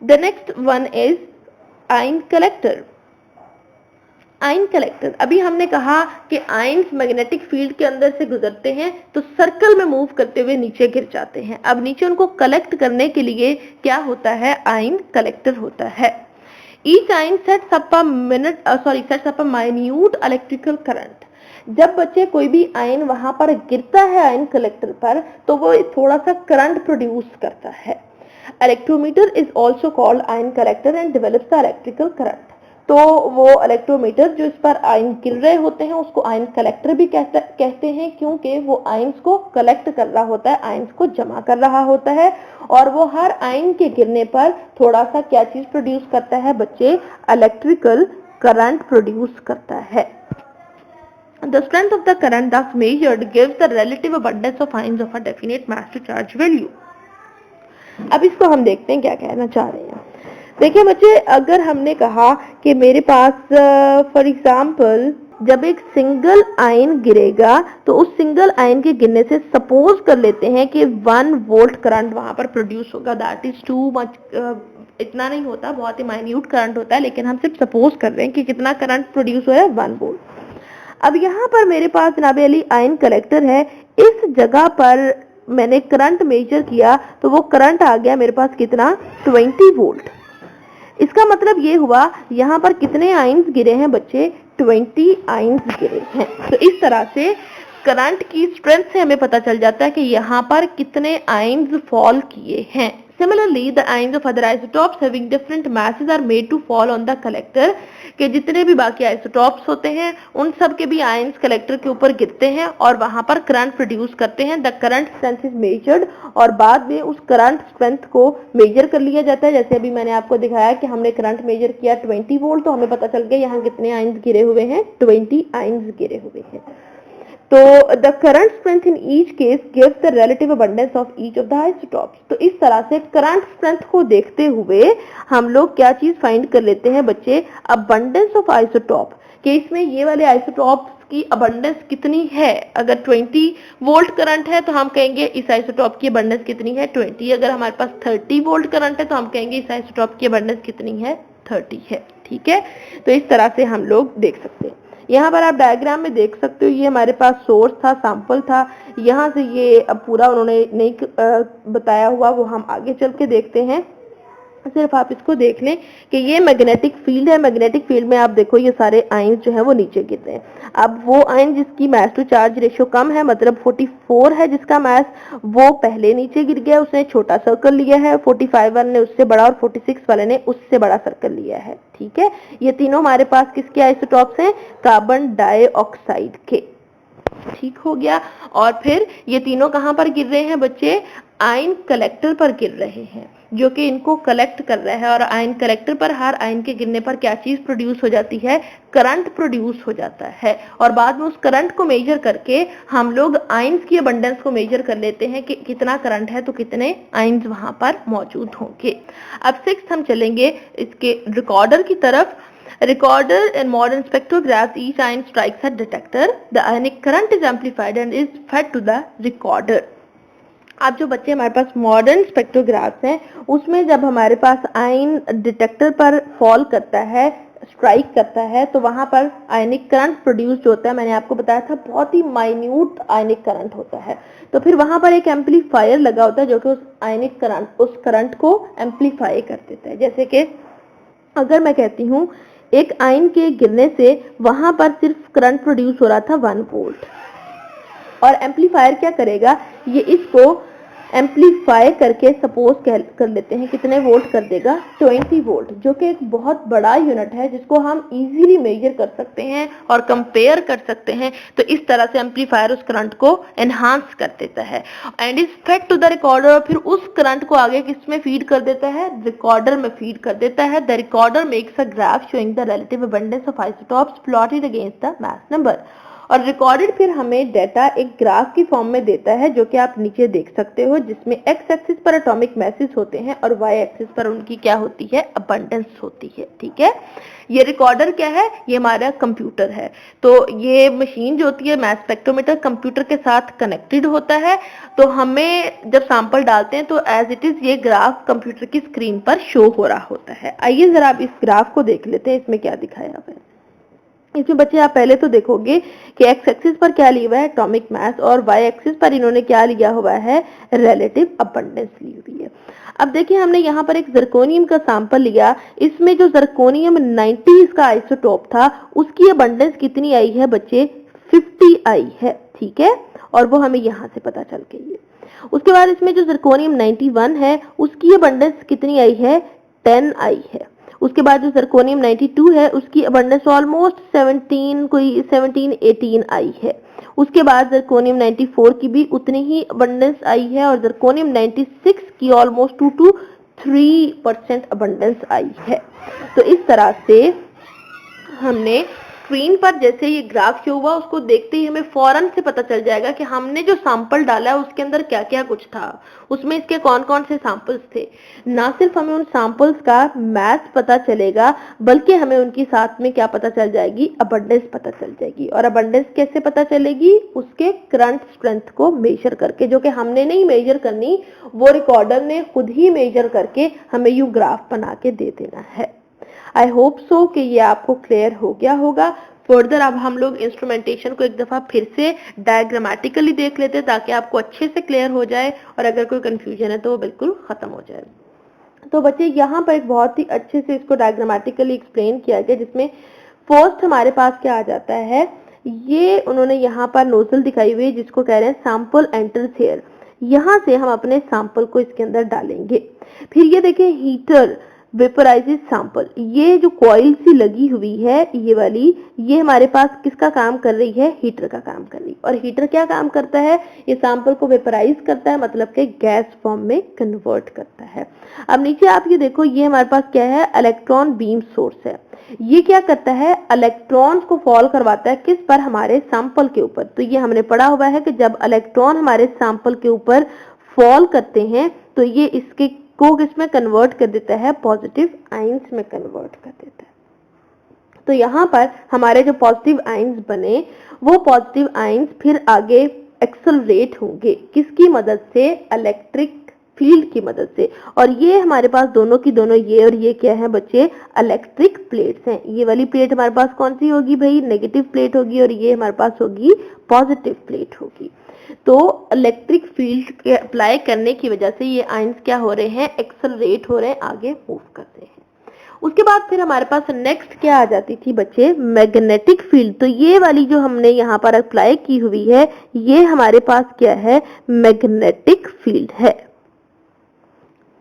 The next one is ion collector. Ion collector, अभी हमने कहा कि आयन्स मैग्नेटिक फील्ड के अंदर से गुजरते हैं तो सर्कल में मूव करते हुए नीचे गिर जाते हैं। अब नीचे उनको कलेक्ट करने के लिए क्या होता है, आयन कलेक्टर होता है। ईच आयन सेट्स अप अ माइन्यूट इलेक्ट्रिकल करंट। जब बच्चे कोई भी आयन वहां पर गिरता है आयन कलेक्टर पर तो वो थोड़ा सा करंट प्रोड्यूस करता है। Electrometer is also called ion collector and develops the electrical current. तो वो इलेक्ट्रोमीटर जो इस पर आयन गिर रहे होते हैं उसको आयन कलेक्टर भी कहते हैं, क्योंकि वो आयन्स को कलेक्ट कर रहा होता है, आयन्स को जमा कर रहा होता है, और वो हर आयन के गिरने पर थोड़ा सा क्या चीज प्रोड्यूस करता है बच्चे, इलेक्ट्रिकल करंट प्रोड्यूस करता है। The strength of the current thus measured gives the relative abundance of ions of a definite mass to charge value. अब इसको हम देखते हैं क्या कहना चाह रहे हैं। देखिए बच्चे, अगर हमने कहा कि मेरे पास फॉर एग्जाम्पल जब एक सिंगल आयन गिरेगा तो उस सिंगल आयन के गिरने से सपोज कर लेते हैं कि 1 वोल्ट करंट वहां पर प्रोड्यूस होगा। दैट इज टू मच, इतना नहीं होता, बहुत ही माइन्यूट करंट होता है, लेकिन हम सिर्फ सपोज कर रहे हैं कि कितना करंट प्रोड्यूस हो रहा है, 1 वोल्ट। अब यहाँ पर मेरे पास जनाब अली आयन कलेक्टर है, इस जगह पर मैंने करंट मेजर किया तो वो करंट आ गया मेरे पास कितना, 20 वोल्ट। इसका मतलब ये हुआ यहाँ पर कितने आयन्स गिरे हैं बच्चे, 20 आयन्स गिरे हैं। तो इस तरह से करंट की स्ट्रेंथ से हमें पता चल जाता है कि यहाँ पर कितने आयन्स फॉल किए हैं। Similarly, the ions of other isotopes having different masses are made to fall on the collector, कि जितने भी बाकी आइसोटॉप्स होते हैं उन सब के भी आयन्स कलेक्टर के ऊपर गिरते हैं और वहां पर करंट प्रोड्यूस करते हैं। The current strength is measured, और बाद में उस करंट स्ट्रेंथ को मेजर कर लिया जाता है। जैसे अभी मैंने आपको दिखाया कि हमने करंट मेजर किया 20 वोल्ट, तो हमें पता चल गया यहाँ कितने आयन्स गिरे हुए हैं, 20 आयन्स गिरे हुए हैं। तो the current strength in each case gives the relative abundance of each of the isotopes. तो इस तरह से करंट स्ट्रेंथ को देखते हुए हम लोग क्या चीज फाइंड कर लेते हैं बच्चे, अबंडेंस ऑफ आइसोटॉप, कि इसमें ये वाले आइसोटॉप्स की अबंडेंस कितनी है। अगर 20 वोल्ट करंट है तो हम कहेंगे इस आइसोटॉप की अबंडेंस कितनी है, 20। अगर हमारे पास 30 वोल्ट करंट है तो हम कहेंगे इस आइसोटॉप की अबंडेंस कितनी है, 30 है। ठीक है, तो इस तरह से हम लोग देख सकते हैं। यहाँ पर आप डायग्राम में देख सकते हो, ये हमारे पास सोर्स था, सैंपल था, यहाँ से ये अब पूरा उन्होंने नहीं बताया हुआ, वो हम आगे चल के देखते हैं। सिर्फ आप इसको देख लें कि ये मैग्नेटिक फील्ड है। मैग्नेटिक फील्ड में आप देखो ये सारे आयन्स जो है वो नीचे गिर रहे हैं। अब वो आयन जिसकी मास टू चार्ज रेशियो कम है, मतलब 44 है जिसका मास, वो पहले नीचे गिर गया, उसने छोटा सर्कल लिया है। 45 वाले ने उससे बड़ा और 46 वाले ने उससे बड़ा सर्कल लिया है। ठीक है, ये तीनों हमारे पास किसके आइसोटॉप्स हैं, कार्बन डाइऑक्साइड के। ठीक हो गया। और फिर ये तीनों कहां पर गिर रहे हैं बच्चे, आयन कलेक्टर पर गिर रहे हैं, जो कि इनको कलेक्ट कर रहा है। और आयन कलेक्टर पर हर आयन के गिरने पर क्या चीज प्रोड्यूस हो जाती है, करंट प्रोड्यूस हो जाता है। और बाद में उस करंट को मेजर करके हम लोग आयन्स की अबंडेंस को मेजर कर लेते हैं कि कितना करंट है तो कितने आयन्स वहां पर मौजूद होंगे। अब 6th हम चलेंगे इसके रिकॉर्डर की तरफ। Recorder in modern spectrographs, each ion strikes a detector. The ionic current is amplified and is fed to the recorder. अब जो बच्चे हमारे पास मॉडर्न स्पेक्ट्रोग्राफ्स हैं उसमें जब हमारे पास आयन डिटेक्टर पर फॉल करता है, स्ट्राइक करता है, तो वहां पर आयनिक करंट प्रोड्यूस होता है। मैंने आपको बताया था बहुत ही माइन्यूट आयनिक करंट होता है। तो फिर वहां पर एक एम्पलीफायर लगा होता है जो कि उस आयनिक करंट, उस करंट को एम्पलीफाई कर देता है। जैसे कि अगर मैं कहती हूँ एक आयन के गिरने से वहां पर सिर्फ करंट प्रोड्यूस हो रहा था 1 वोल्ट, और एम्पलीफायर क्या करेगा, ये इसको एम्पलीफाई करके सपोज कर लेते हैं कितने वोल्ट कर देगा, 20 वोल्ट, जो कि एक बहुत बड़ा यूनिट है जिसको हम इजीली मेजर कर सकते हैं और कंपेयर कर सकते हैं। तो इस तरह से एम्पलीफायर उस करंट को एनहांस कर देता है and is fed to the recorder. और फिर उस करंट को आगे किसमें फीड कर देता है, रिकॉर्डर में फीड कर देता है। The recorder makes a graph showing the relative abundance of isotopes plotted against the mass number. और रिकॉर्डेड फिर हमें डेटा एक ग्राफ की फॉर्म में देता है, जो कि आप नीचे देख सकते हो, जिसमें एक्स एक्सिस पर एटॉमिक मैसेज होते हैं और वाई एक्सिस पर उनकी क्या होती है, अबंडेंस होती है। ठीक है, ये रिकॉर्डर क्या है, ये हमारा कंप्यूटर है। तो ये मशीन जो होती है मास स्पेक्ट्रोमीटर कंप्यूटर के साथ कनेक्टेड होता है। तो हमें जब सैंपल डालते हैं तो एज इट इज ये ग्राफ कंप्यूटर की स्क्रीन पर शो हो रहा होता है। आइए जरा आप इस ग्राफ को देख लेते हैं, इसमें क्या दिखाया हुआ है। इसमें बच्चे आप पहले तो देखोगे कि एक्स एक्सिस पर क्या लिया हुआ है, एटॉमिक मास, और वाई एक्सिस पर इन्होंने क्या लिया हुआ है, रिलेटिव अबंडेंस ली हुई है। अब देखिए हमने यहाँ पर एक जर्कोनियम का सैंपल लिया, इसमें जो जर्कोनियम 90 इसका आइसोटोप था, उसकी अबंडेंस कितनी आई है बच्चे, 50 आई है। ठीक है, और वो हमें यहाँ से पता चल गई है। उसके बाद इसमें जो जर्कोनियम 91 है, उसकी अबंडेंस कितनी आई है, 10 आई है। उसके बाद जो जर्कोनियम 92 है, उसकी अबंडेंस ऑलमोस्ट 17 आई है। उसके बाद जर्कोनियम 94 की भी उतनी ही अबंडेंस आई है, और जर्कोनियम 96 की ऑलमोस्ट 2 to 3% अबंडेंस आई है। तो इस तरह से हमने स्क्रीन पर जैसे ये ग्राफ शो हुआ, उसको देखते ही हमें फौरन से पता चल जाएगा कि हमने जो सैंपल डाला है उसके अंदर क्या क्या कुछ था, उसमें इसके कौन कौन से सैंपल्स थे। ना सिर्फ हमें उन सैंपल्स का मैथ पता चलेगा, बल्कि हमें उनकी साथ में क्या पता चल जाएगी, अबंडेंस पता चल जाएगी। और अबंडेंस कैसे पता चलेगी, उसके करंट स्ट्रेंथ को मेजर करके, जो कि हमने नहीं मेजर करनी, वो रिकॉर्डर ने खुद ही मेजर करके हमें यू ग्राफ बना के दे देना है। आई होप सो कि ये आपको क्लियर हो गया होगा। फर्दर अब हम लोग इंस्ट्रूमेंटेशन को एक दफा फिर से डायग्रामेटिकली देख लेते हैं, ताकि आपको अच्छे से क्लियर हो जाए, और अगर कोई कंफ्यूजन है तो वो बिल्कुल खत्म हो जाए। तो बच्चे यहाँ पर एक बहुत ही अच्छे से इसको डायग्रामेटिकली एक्सप्लेन किया गया, जिसमें फर्स्ट हमारे पास क्या आ जाता है, ये उन्होंने यहाँ पर नोजल दिखाई हुई है, जिसको कह रहे हैं सैंपल एंटर्स हियर। यहाँ से हम अपने सैंपल को इसके अंदर डालेंगे। फिर ये देखें हीटर वेपराइजेस सैंपल, ये जो कॉइल सी लगी हुई है ये वाली, ये हमारे पास किसका काम कर रही है, हीटर का काम कर रही है। और हीटर क्या काम करता है, ये सैंपल को वेपराइज करता है, मतलब कि गैस फॉर्म में कन्वर्ट करता है। अब नीचे आप ये देखो, ये हमारे पास क्या है, इलेक्ट्रॉन बीम सोर्स है। ये क्या करता है, इलेक्ट्रॉन्स को फॉल करवाता है किस पर, हमारे सैंपल के ऊपर। तो ये हमने पढ़ा हुआ है कि जब इलेक्ट्रॉन हमारे सैंपल के ऊपर फॉल करते हैं तो ये इसके को किसमें कन्वर्ट कर देता है, पॉजिटिव आयंस में कन्वर्ट कर देता है। तो यहाँ पर हमारे जो पॉजिटिव आयंस बने, वो पॉजिटिव आयंस फिर आगे एक्सेलरेट होंगे, किसकी मदद से, इलेक्ट्रिक फील्ड की मदद से। और ये हमारे पास दोनों की दोनों, ये और ये क्या है बच्चे, इलेक्ट्रिक प्लेट्स हैं। ये वाली प्लेट हमारे पास कौन सी होगी भाई, नेगेटिव प्लेट होगी, और ये हमारे पास होगी पॉजिटिव प्लेट होगी। तो इलेक्ट्रिक फील्ड के अप्लाई करने की वजह से ये आयंस क्या हो रहे हैं, एक्सेलरेट हो रहे हैं, आगे मूव कर रहे हैं। उसके बाद फिर हमारे पास नेक्स्ट क्या आ जाती थी बच्चे, मैग्नेटिक फील्ड। तो ये वाली जो हमने यहाँ पर अप्लाई की हुई है, ये हमारे पास क्या है, मैग्नेटिक फील्ड है।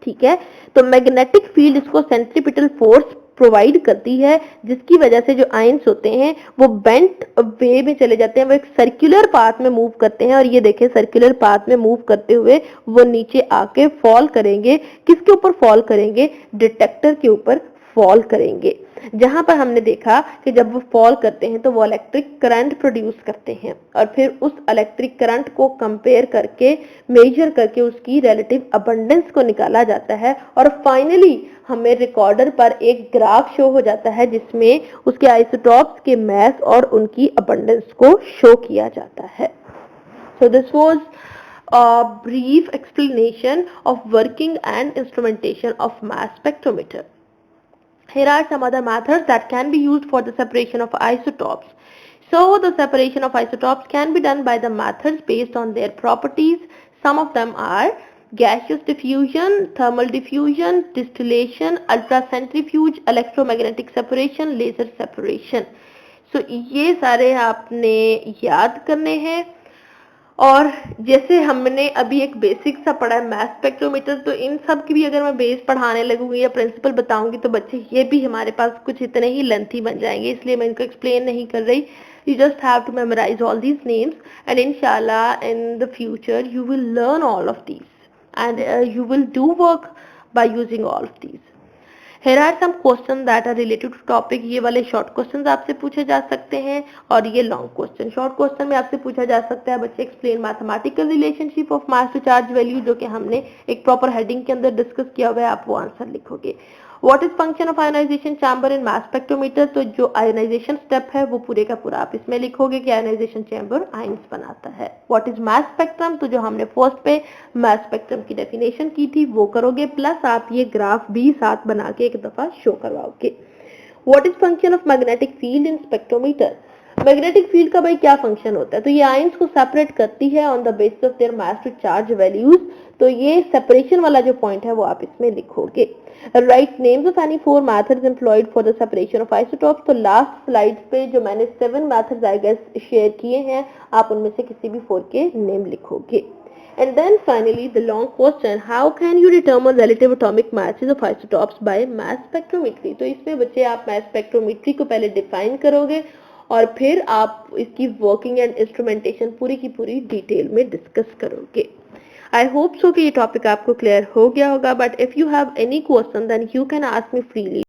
ठीक है, तो मैग्नेटिक फील्ड इसको सेंट्रीपिटल फोर्स प्रोवाइड करती है, जिसकी वजह से जो आयंस होते हैं वो बेंट वे में चले जाते हैं, वो एक सर्कुलर पाथ में मूव करते हैं। और ये देखें, सर्कुलर पाथ में मूव करते हुए वो नीचे आके फॉल करेंगे, किसके ऊपर फॉल करेंगे, डिटेक्टर के ऊपर फॉल करेंगे। जहां पर हमने देखा कि जब वो फॉल करते हैं तो वो इलेक्ट्रिक करंट प्रोड्यूस करते हैं, और फिर उस इलेक्ट्रिक करंट को कंपेयर करके, मेजर करके उसकी रिलेटिव अबंडेंस को निकाला जाता है। और फाइनली हमें रिकॉर्डर पर एक ग्राफ शो हो जाता है, जिसमें उसके आइसोटॉप्स के मास और उनकी अबंडेंस को शो किया जाता है। So this was a brief explanation of working and instrumentation of mass spectrometer. Here are some other methods that can be used for the separation of isotopes. So the separation of isotopes can be done by the methods based on their properties. Some of them are gaseous diffusion, thermal diffusion, distillation, ultracentrifuge, electromagnetic separation, laser separation. So ये सारे आपने याद करने हैं। और जैसे हमने अभी एक बेसिक सा पढ़ा है मास स्पेक्ट्रोमीटर, तो इन सब की भी अगर मैं बेस पढ़ाने लगूंगी या प्रिंसिपल बताऊंगी तो बच्चे ये भी हमारे पास कुछ इतने ही लेंथी बन जाएंगे, इसलिए मैं इनको एक्सप्लेन नहीं कर रही। You just have to memorise all these names, and इंशाल्लाह in the future you will learn all of these, and you will do work by using all of these. Here are some questions that are related to topic. ये वाले short questions आपसे पूछे जा सकते हैं और ये long question. Short question में आपसे पूछा जा सकता है बच्चे explain mathematical relationship of mass to charge value, जो कि हमने एक proper heading के अंदर discuss किया हुआ है, आप वो आंसर लिखोगे. What is function of ionization chamber in mass spectrometer? तो जो ionization step है वो पूरे का पूरा आप इसमें लिखोगे कि ionization chamber ions बनाता है. What is mass spectrum? तो जो हमने फर्स्ट पे mass spectrum की डेफिनेशन की थी वो करोगे, प्लस आप ये ग्राफ भी साथ बना के एक दफा शो करवाओगे. What is function of magnetic field in spectrometer? Magnetic field का भाई क्या फंक्शन होता है? तो ये आयंस को सेपरेट करती है on the basis of their mass to charge values. तो ये सेपरेशन वाला जो पॉइंट है वो आप इसमें लिखोगे. Right names of any 4 methods employed for the separation of isotopes. तो लास्ट स्लाइड पे जो मैंने 7 मेथड्स आई गेस शेयर किए हैं, आप उनमें से किसी भी 4 के नेम लिखोगे. And then finally the long question, how can you determine relative atomic masses of isotopes by mass spectrometry? तो इसमें बच्चे आप mass spectrometry को पहले डिफाइन करोगे और फिर आप इसकी वर्किंग एंड इंस्ट्रूमेंटेशन पूरी की पूरी डिटेल में डिस्कस करोगे. आई होप सो कि ये टॉपिक आपको क्लियर हो गया होगा, but if you have any question then you can ask me freely.